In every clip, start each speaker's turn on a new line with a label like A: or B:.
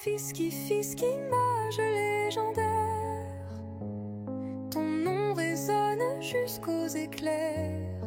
A: Fiski, mage légendaire. Ton nom résonne jusqu'aux éclairs.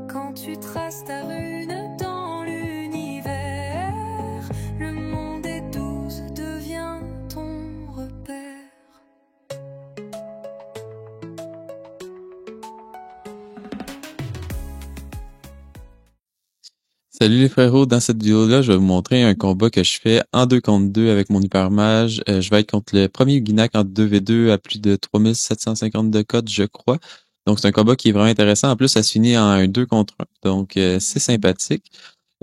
A: Quand tu traces ta rune dans l'univers, le monde est 12 devient ton repère.
B: Salut les frérots, dans cette vidéo-là, je vais vous montrer un combat que je fais en 2 contre 2 avec mon hypermage. Je vais être contre le premier Uginak en 2v2 à plus de 3750 de code, je crois. Donc c'est un combat qui est vraiment intéressant. En plus, ça se finit en un 2 contre 1, donc c'est sympathique.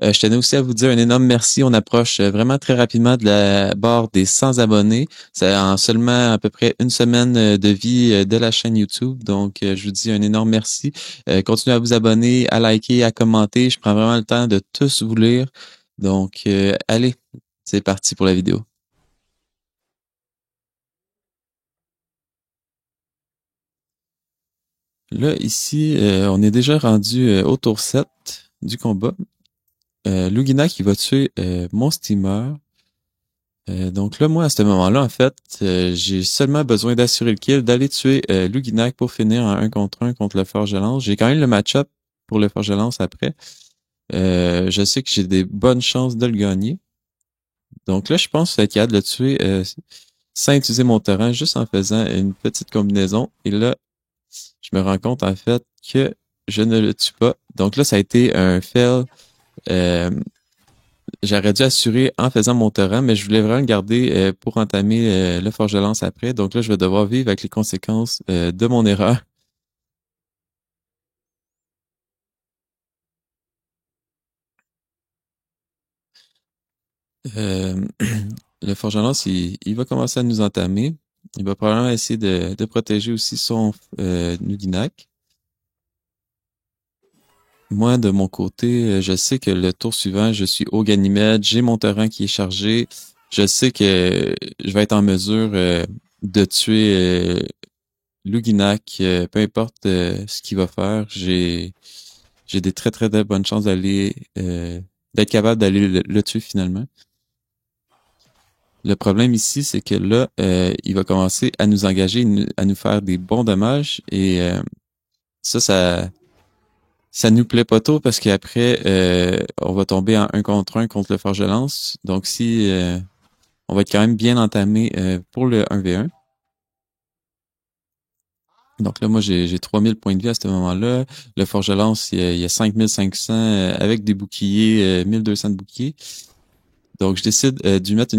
B: Je tenais aussi à vous dire un énorme merci. On approche vraiment très rapidement de la barre des 100 abonnés. C'est en seulement à peu près une semaine de vie de la chaîne YouTube. Donc, je vous dis un énorme merci. Continuez à vous abonner, à liker, à commenter. Je prends vraiment le temps de tous vous lire. Donc, allez, c'est parti pour la vidéo. Là, ici, on est déjà rendu au tour 7 du combat. Lugina qui va tuer mon steamer. Donc là, moi, à ce moment-là, en fait, j'ai seulement besoin d'assurer le kill, d'aller tuer Luginak pour finir en 1 contre 1 contre le Forgelance. J'ai quand même le match-up pour le Forgelance après. Je sais que j'ai des bonnes chances de le gagner. Donc là, je pense être capable de le tuer sans utiliser mon terrain, juste en faisant une petite combinaison. Et là, je me rends compte, en fait, que je ne le tue pas. Donc là, ça a été un fail. J'aurais dû assurer en faisant mon terrain, mais je voulais vraiment le garder pour entamer le Forgelance après. Donc là, je vais devoir vivre avec les conséquences de mon erreur. Euh, le Forgelance, il va commencer à nous entamer. Il va probablement essayer de protéger aussi son Nuginak. Moi, de mon côté, je sais que le tour suivant, je suis au Ganymède, j'ai mon terrain qui est chargé. Je sais que je vais être en mesure de tuer Luginak, peu importe ce qu'il va faire, j'ai des très très bonnes chances d'aller d'être capable d'aller le tuer finalement. Le problème ici, c'est que là, il va commencer à nous engager, à nous faire des bons dommages et ça nous plaît pas trop parce qu'après, on va tomber en 1 contre 1 contre le Forgelance. Donc si on va être quand même bien entamé pour le 1v1. Donc là, moi, j'ai 3000 points de vie à ce moment-là. Le Forgelance, il y a 5500 avec des boucliers, 1200 de boucliers. Donc, je décide de lui mettre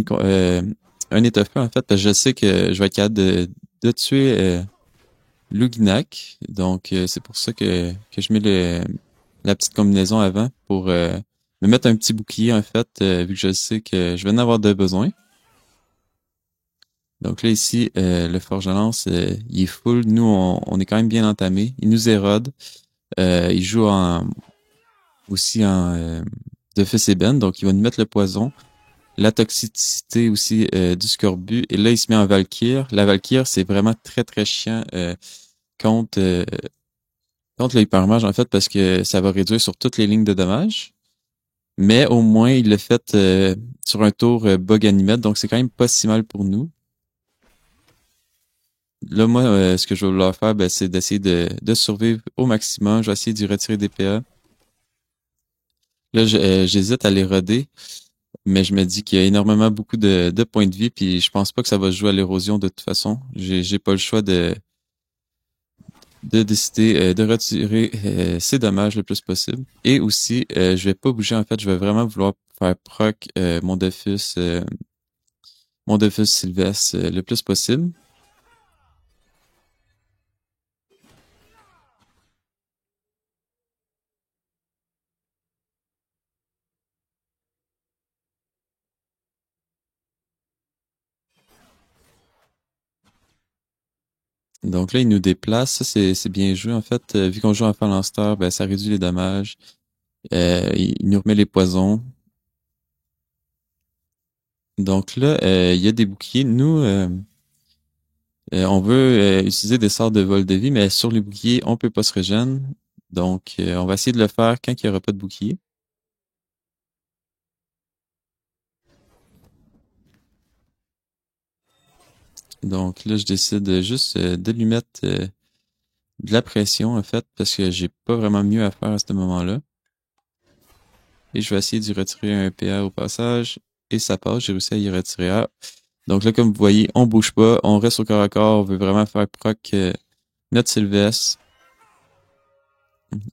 B: un étoffe-feu, en fait, parce que je sais que je vais être capable de tuer Luginak. Donc, c'est pour ça que je mets la petite combinaison avant pour me mettre un petit bouclier, en fait, vu que je sais que je vais en avoir de besoin. Donc là, ici, le Forgelance, il est full. Nous, on est quand même bien entamé. Il nous érode. Il joue aussi en de feu ébène, donc il va nous mettre le poison. La toxicité aussi du scorbut. Et là, il se met en Valkyr. La Valkyr, c'est vraiment très, très chiant contre, euh, contre le hypermage, en fait, parce que ça va réduire sur toutes les lignes de dommages. Mais au moins, il l'a fait sur un tour bug animate, donc c'est quand même pas si mal pour nous. Là, moi, ce que je vais vouloir faire, ben, c'est d'essayer de survivre au maximum. Je vais essayer d'y retirer des PA. Là, j'hésite à les roder, mais je me dis qu'il y a énormément beaucoup de points de vie, puis je pense pas que ça va se jouer à l'érosion de toute façon. J'ai pas le choix de décider de retirer ces dommages le plus possible. Et aussi, je vais pas bouger, en fait, je vais vraiment vouloir faire proc mon Dofus Sylvestre le plus possible. Donc là, il nous déplace. Ça, c'est bien joué. En fait, vu qu'on joue en phalanster, ben, ça réduit les dommages. Il nous remet les poisons. Donc là, il y a des boucliers. Nous, on veut utiliser des sorts de vol de vie, mais sur les boucliers, on peut pas se régénérer. Donc, on va essayer de le faire quand il n'y aura pas de bouclier. Donc là, je décide juste de lui mettre de la pression, en fait, parce que j'ai pas vraiment mieux à faire à ce moment-là. Et je vais essayer d'y retirer un PA au passage. Et ça passe, j'ai réussi à y retirer un. Donc là, comme vous voyez, on bouge pas, on reste au corps à corps, on veut vraiment faire proc notre Sylvestre.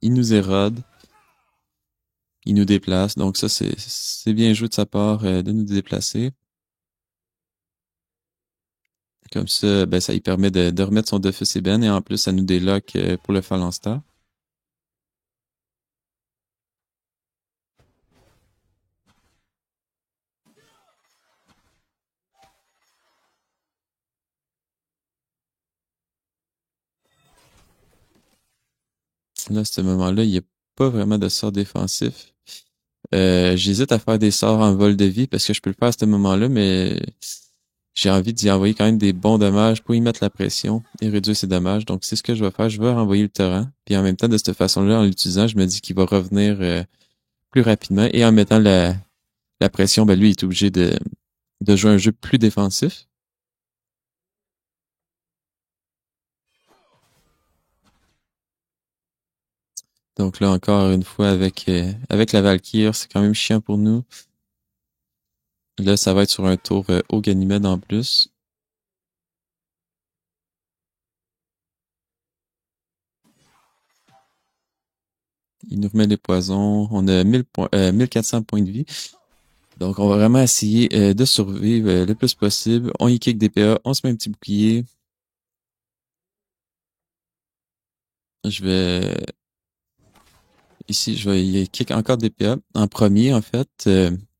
B: Il nous érode, il nous déplace. Donc ça, c'est bien joué de sa part de nous déplacer. Comme ça, ben, ça lui permet de remettre son Dofus Ébène et en plus, ça nous déloque pour le Phalanster. Là, à ce moment-là, il n'y a pas vraiment de sort défensif. J'hésite à faire des sorts en vol de vie parce que je peux le faire à ce moment-là, mais j'ai envie d'y envoyer quand même des bons dommages pour y mettre la pression et réduire ses dommages. Donc, c'est ce que je vais faire. Je vais renvoyer le torrent. Puis en même temps, de cette façon-là, en l'utilisant, je me dis qu'il va revenir plus rapidement. Et en mettant la pression, ben lui, il est obligé de jouer un jeu plus défensif. Donc là, encore une fois, avec la Valkyrie, c'est quand même chiant pour nous. Là, ça va être sur un tour au Ganymède en plus. Il nous remet les poisons. On a 1400 points de vie. Donc, on va vraiment essayer de survivre le plus possible. On y kick des PA, on se met un petit bouclier. Je vais... Ici, je vais y kick encore des PA en premier, en fait,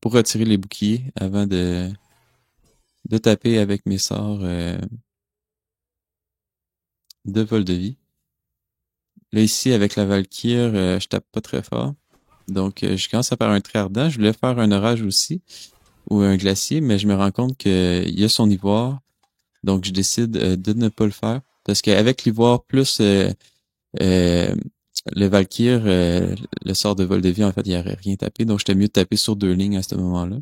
B: pour retirer les boucliers avant de taper avec mes sorts de vol de vie. Là, ici, avec la Valkyrie, je tape pas très fort. Donc, je commence à faire un trait ardent. Je voulais faire un orage aussi, ou un glacier, mais je me rends compte qu'il y a son ivoire. Donc, je décide de ne pas le faire. Parce qu'avec l'ivoire plus euh, le Valkyrie, le sort de vol de vie, en fait, il n'y aurait rien tapé. Donc, j'étais mieux de taper sur 2 lignes à ce moment-là.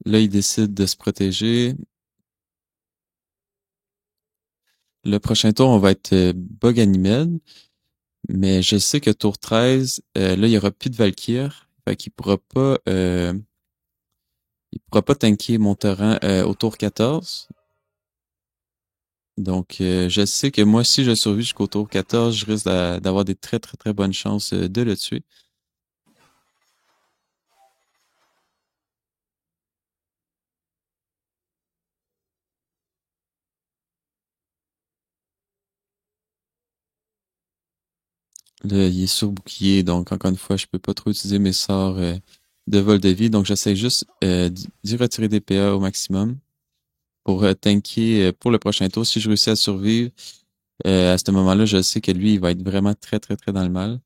B: Là, il décide de se protéger. Le prochain tour, on va être bas Ganymède. Mais je sais que tour 13, là, il y aura plus de Valkyrie. Fait qu'il il pourra pas tanker mon torrent au tour 14. Donc, je sais que moi, si je survis jusqu'au tour 14, je risque d'avoir des très, très, très bonnes chances de le tuer. Là, il est surbouclier, donc encore une fois, je peux pas trop utiliser mes sorts de vol de vie. Donc, j'essaie juste d'y retirer des PA au maximum pour tanker pour le prochain tour. Si je réussis à survivre, à ce moment-là, je sais que lui, il va être vraiment très, très, très dans le mal.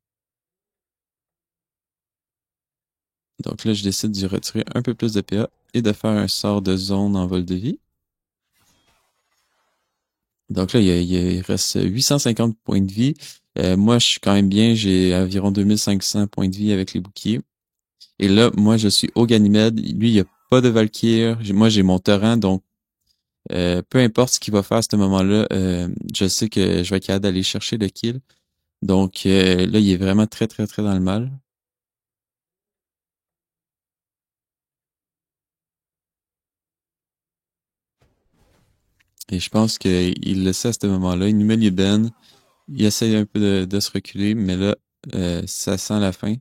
B: Donc là, je décide d'y retirer un peu plus de PA et de faire un sort de zone en vol de vie. Donc là, il reste 850 points de vie. Moi, je suis quand même bien. J'ai environ 2500 points de vie avec les boucliers. Et là, moi, je suis au Ganymède. Lui, il n'y a pas de Valkyrie. Moi, j'ai mon torrent. Donc, peu importe ce qu'il va faire à ce moment-là, je sais que je vais être capable d'aller chercher le kill. Donc, là, il est vraiment très, très, très dans le mal. Et je pense qu'il le sait à ce moment-là. Il nous met les bennes. Il essaye un peu de se reculer, mais là, ça sent la fin.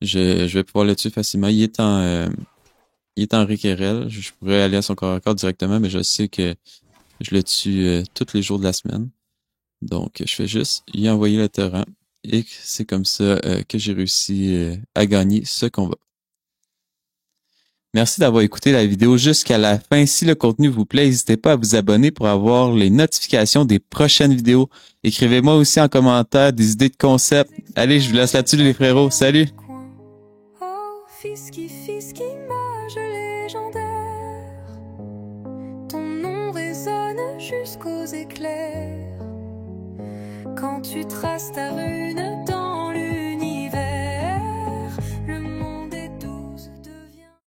B: Je vais pouvoir le tuer facilement. Il est en requérel. Je pourrais aller à son corps à corps directement, mais je sais que je le tue tous les jours de la semaine. Donc, je fais juste y envoyer le terrain. Et c'est comme ça que j'ai réussi à gagner ce combat. Merci d'avoir écouté la vidéo jusqu'à la fin. Si le contenu vous plaît, n'hésitez pas à vous abonner pour avoir les notifications des prochaines vidéos. Écrivez-moi aussi en commentaire des idées de concept. Allez, je vous laisse là-dessus les frérots. Salut!
A: Oh, Fisky, image légendaire. Ton nom résonne jusqu'aux éclairs. Quand tu traces ta rune dans